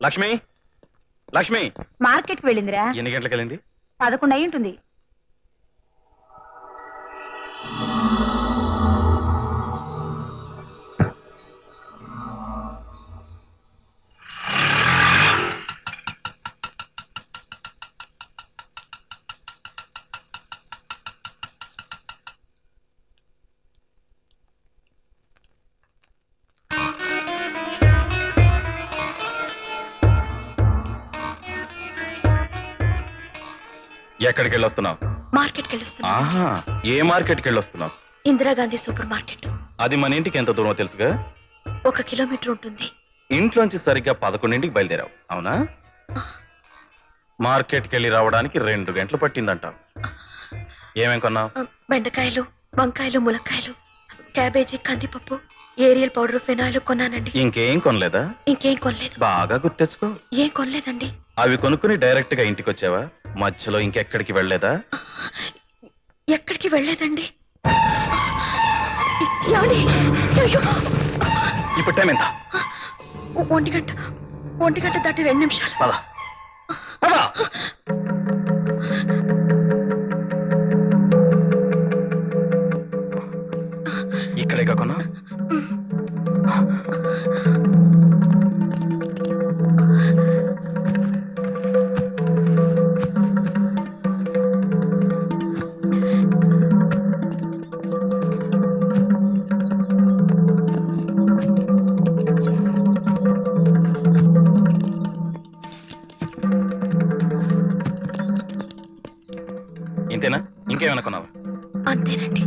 లక్ష్మి లక్ష్మి మార్కెట్కి వెళ్ళిందిరా. ఎన్ని గంటలకు వెళ్ళింది? 11 అయి ఉంటుంది. ఎక్కడికి వెళ్ళొస్తున్నావు? మార్కెట్కి వెళ్ళొస్తున్నా. ఆహా, ఏ మార్కెట్కి వెళ్ళొస్తున్నావు? Indira Gandhi super market. అది మన ఇంటికి ఎంత దూరమో తెలుసుగా? 1 కిలోమీటర్ ఉంటుంది. ఇంట్లోంచి సరిగ్గా 11ంటికి బయలుదేరావు, అవునా? మార్కెట్కి వెళ్ళి రావడానికి 2 గంటలు పట్టిందంట. ఏమేం కొన్నావు? బెండకాయలు, వంకాయలు, ములక్కాయలు, క్యాబేజీ, కందిపప్పు, ఏరియల్ పౌడర్, ఫినాయిల్ కొన్నానండి. ఇంకేం కొనలేదా? ఇంకేం కొనలేదు. బాగా గుర్తెచ్చుకో. ఏం కొనలేదండి. అవి కొనుక్కుని డైరెక్ట్ గా ఇంటికి వచ్చావా? మధ్యలో ఇంకెక్కడికి వెళ్ళలేదా? ఎక్కడికి వెళ్ళలేదండి. ఇప్పుడు టైం ఎంత? 1 గంట. 1 గంట దాటి 2 నిమిషాలు. పద పద. ఇక్కడే కాకున్నా ఇంతేనా? ఇంకేమైనా కొన్నావా? అంతేనండి.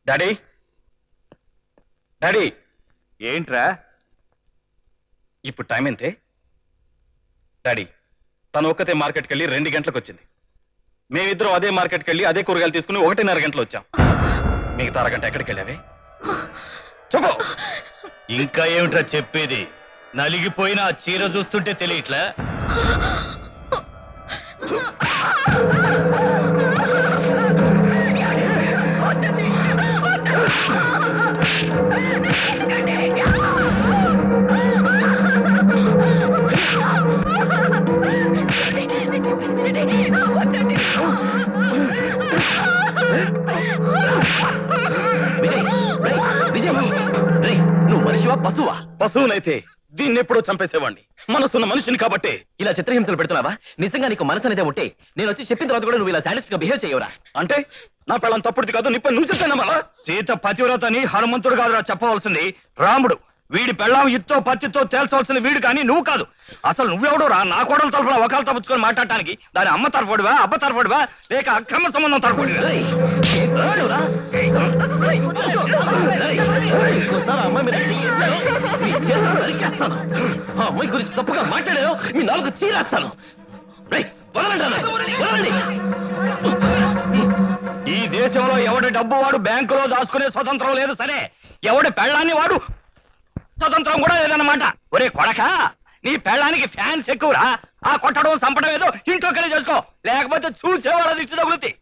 Daddy daddy. ఏంట్రా? ఇప్పుడు టైం ఎంతే? డాడీ, తను ఒక్కతే మార్కెట్కి వెళ్ళి 2 గంటలకు వచ్చింది. మేమిద్దరం అదే మార్కెట్కి వెళ్ళి అదే కూరగాయలు తీసుకుని 1:30 గంటలు వచ్చాం. మిగతా అరగంట ఎక్కడికి వెళ్ళావే? చెప్పు. ఇంకా ఏమిట్రా చెప్పేది? నలిగిపోయిన ఆ చీర చూస్తుంటే తెలియట్లా? నువ్వు మనిషివా పశువా? పశువునైతే దీన్ని ఎప్పుడో చంపేసేవాడిని. మనసున్న మనిషిని కాబట్టి. ఇలా చిత్రహింసలు పెడుతున్నావా? నిజంగా నీకు మనసు అనేది ఉంటే నేను వచ్చి చెప్పిన తర్వాత కూడా నువ్వు ఇలా సాడిస్ట్ గా బిహేవ్ చేయవరా? అంటే నా పెళ్ళం తప్పుడుది కాదు, నిప్ప నువ్వు చెప్తానమ్మా. సీత పతివ్రతని హనుమంతుడు కాదురా చెప్పవలసింది, రాముడు. వీడి పెళ్ళాం ఇత్తో పత్తితో తేల్చవలసింది వీడు కానీ నువ్వు కాదు. అసలు నువ్వెవడు రా నా కోడల తరఫున ఒకళ్ళ తప్పుకొని మాట్లాడటానికి? దాని అమ్మ తరఫుడివా, అబ్బ తరఫుడివా, లేక అక్రమ సంబంధం తరఫుడివా? అమ్మాయి గురించి తప్పుగా మాట్లాడాను, మీ నాలుగు చీరేస్తాను. ఈ దేశంలో ఎవడి డబ్బు వాడు బ్యాంకులో దాచుకునే స్వతంత్రం లేదు. సరే, ఎవడి పెళ్ళాన్ని వాడు స్వతంత్రం కూడా లేదన్నమాట. ఒరే కొడక, నీ పెళ్ళానికి ఫ్యాన్స్ ఎక్కువరా. ఆ కొట్టడం చంపడం ఏదో ఇంట్లోకెళ్ళి చేసుకో, లేకపోతే చూసేవాళ్ళ దిష్టి తగులుతాయి.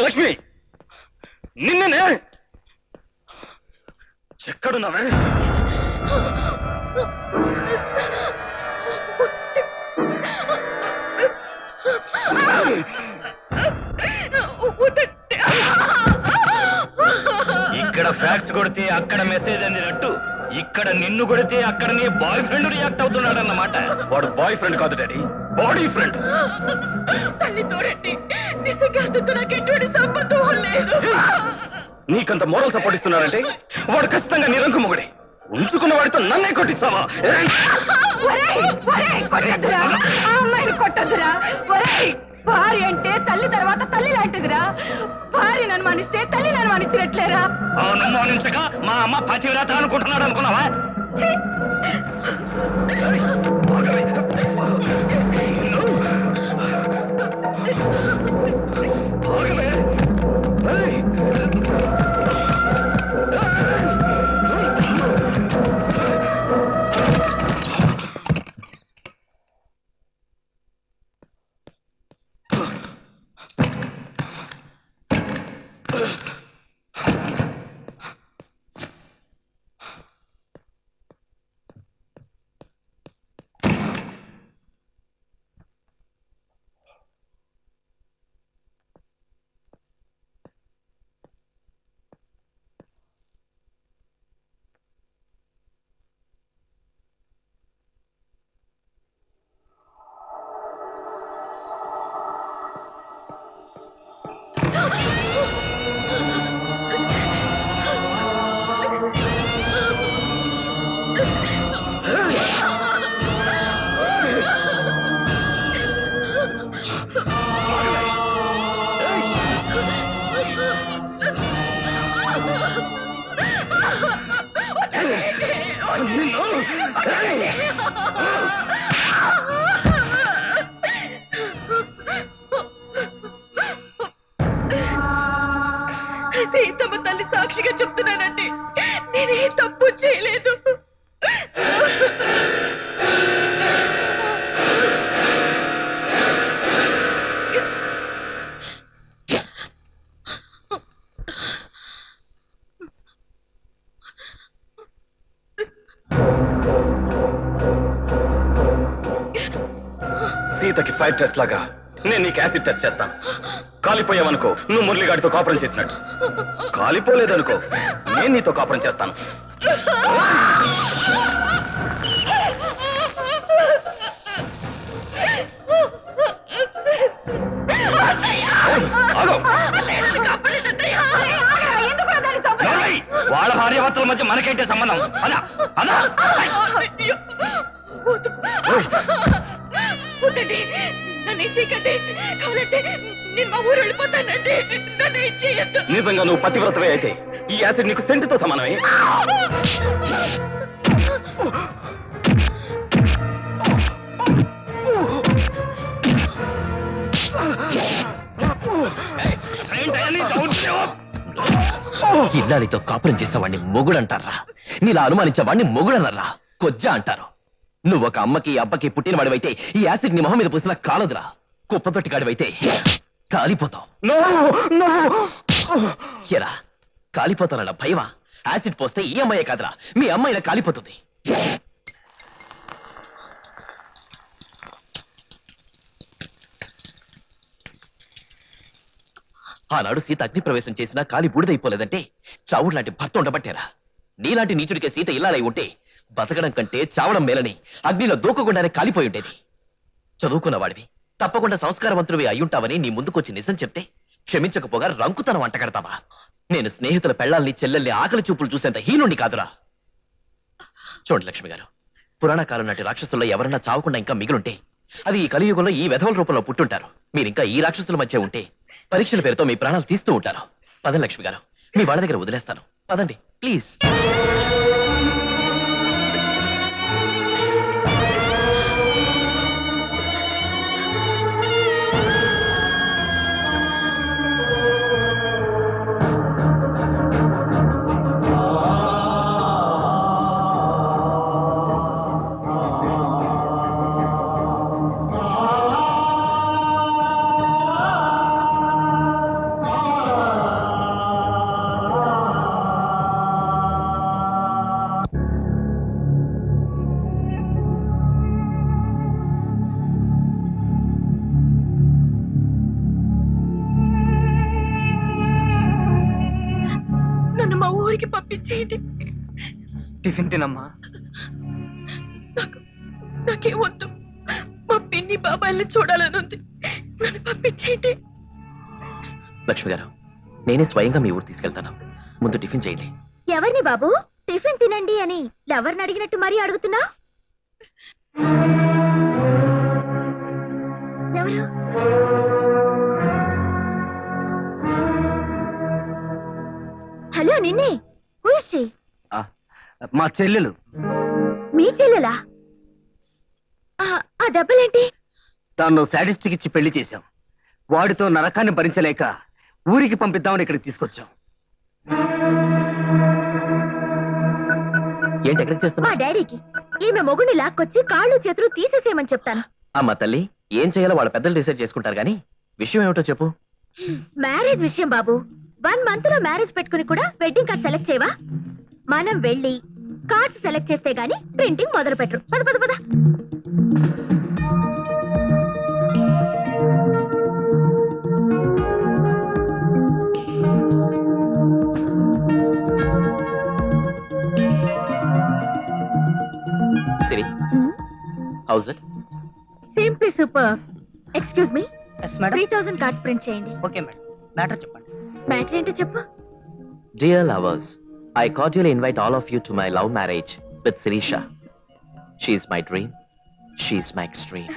లక్ష్మి, నిన్ననే ఎక్కడున్నావే? ఇక్కడ ఫ్యాక్స్ కొడితే అక్కడ మెసేజ్ అందినట్టు, ఇక్కడ నిన్ను కొడితే అక్కడ నీ బాయ్ ఫ్రెండ్ రియాక్ట్ అవుతున్నాడు అన్నమాట. వాడు బాయ్ ఫ్రెండ్ కాదు డాడీ, బాడీ ఫ్రెండ్. తల్లి తోడండి, నిజంగా అందుతో నాకు ఎటువంటి సంబంధం లేదు. నీకంత మోరల్ సపోర్ట్ ఇస్తున్నాడంటే వాడు ఖచ్చితంగా నిరంకు మొగుడే. ఉంచుకున్న వాడితో నన్నే కొట్టిస్తావా? కొట్టద్దురా, ఆ అమ్మాయిని కొట్టద్దురా. భార్య అంటే తల్లి తర్వాత తల్లి లాంటిదిరా. భార్యను అనుమానిస్తే తల్లిని అనుమానించినట్లేరా? అనుమానించక మా అమ్మ పతివ్రత అనుకుంటున్నాడు అనుకున్నావా? సీతకి ఫైర్ టెస్ట్ లాగా నేను నీకు యాసిడ్ టెస్ట్ చేస్తాను. కాలిపోయావనుకో నువ్వు మురళిగాడితో కాపురం చేసినట్టు, కాలిపోలేదనుకో నేను నీతో కాపురం చేస్తాను. వాళ్ళ భార్యాభర్తల మధ్య మనకేంటే సంబంధం? అదా అదా వద్దండి, నన్ను ఏం చేయకండి. కావాలంటే నేను మా ఊరు వెళ్ళిపోతానండి. నన్ను ఏం చేయొద్దు. నిజంగా నువ్వు పతివ్రతవే అయితే ఈ యాసిడ్ నీకు సెంటుతో సమానమే. ఇల్లాలితో కాపురం చేసేవాడిని మొగుడంటారా? నీలా అనుమానించేవాడిని మొగుడనరా? కొజ్జా అంటారు. నువ్వు ఒక అమ్మకి అబ్బకి పుట్టిన వాడివైతే ఈ యాసిడ్ నీ మొహం మీద పూసినా కాలదురా. కుప్పతొట్టి గాడివైతే కాలిపోతావు. ఎరా కాలిపోతానన్న భయమా? యాసిడ్ పోస్తే ఈ అమ్మాయే కాదురా, మీ అమ్మాయినా కాలిపోతుంది. ఆనాడు సీత అగ్ని ప్రవేశం చేసినా కాలి బూడిదైపోలేదంటే చావుడు లాంటి భర్త ఉండబట్టేరా. నీలాంటి నీచుడికే సీత ఇల్లాలై ఉంటే బతకడం కంటే చావడం మేలని అగ్నిలో దూకకుండానే కాలిపోయి ఉండేది. చదువుకున్నవాడివి, తప్పకుండా సంస్కారవంతుడివి అయ్యుంటావని నీ ముందుకొచ్చి నిజం చెప్తే క్షమించకపోగా రంకుతనం అంటగడతావా? నేను స్నేహితుల పెళ్లాల్ని చెల్లెల్ని ఆకలి చూపులు చూసేంత హీనుండి కాదురా. చూడండి లక్ష్మి గారు, పురాణకాలం నాటి రాక్షసుల్లో ఎవరన్నా చావకుండా ఇంకా మిగిలుంటే అది ఈ కలియుగంలో ఈ వెధవల రూపంలో పుట్టుంటారు. మీరింకా ఈ రాక్షసుల మధ్య ఉంటే పరీక్షల పేరుతో మీ ప్రాణాలు తీస్తూ ఉంటారు. పదండి లక్ష్మి గారు, మీ వాళ్ళ దగ్గర వదిలేస్తాను. పదండి ప్లీజ్. పంపించేయండి. టిఫిన్ తినమ్మా. నాకేం వద్దు. మా పిన్ని బాబాయిల్ని చూడాలని ఉంది. నన్ను పంపించేయండి. లక్ష్మి గారు, నేనే స్వయంగా మీ ఊరు తీసుకెళ్తాను. ముందు టిఫిన్ చేయండి. ఎవరిని బాబు టిఫిన్ తినండి అని ఎవరిని అడిగినట్టు మరీ అడుగుతున్నా? ఎవరు? హలో నిన్నే. మా చెల్లెలు. మీ చెల్లెలా? ఆ దెబ్బలేంటి? తాను సాడిస్టిక్ ఇచ్చి పెళ్లి చేశాం. వాడితో నరకాన్ని భరించలేక ఊరికి పంపిద్దామని ఇక్కడికి తీసుకొచ్చాం. ఏంటి ఎక్కడికి చేస్తున్నా? మా డాడీకి ఈమె మొగుడిని లాక్కొచ్చి కాళ్ళు చేతులు తీసేసేయమని చెప్తాను. అమ్మ తల్లి, ఏం చేయాలో వాళ్ళ పెద్దలు డిసైడ్ చేసుకుంటారు గానీ విషయం ఏమిటో చెప్పు. మ్యారేజ్ విషయం బాబు. 1 month లో మ్యారేజ్ పెట్టుకుని కూడా వెడ్డింగ్ కార్డ్ సెలెక్ట్ చేయవా? మనం వెళ్ళి కార్డ్స్ సెలెక్ట్ చేస్తే గానీ ప్రింటింగ్ మొదలు పెట్టరు. పద పద పద. Siri, how's it? Simply super. Excuse me, yes madam. 3000 cards print చేయండి. Okay madam. మ్యాటర్ చెప్పండి. మ్యాటర్ ఏంటో చెప్పు. Dear lovers, I cordially invite all of you to my love marriage with Sirisha. She is my dream. She is my extreme.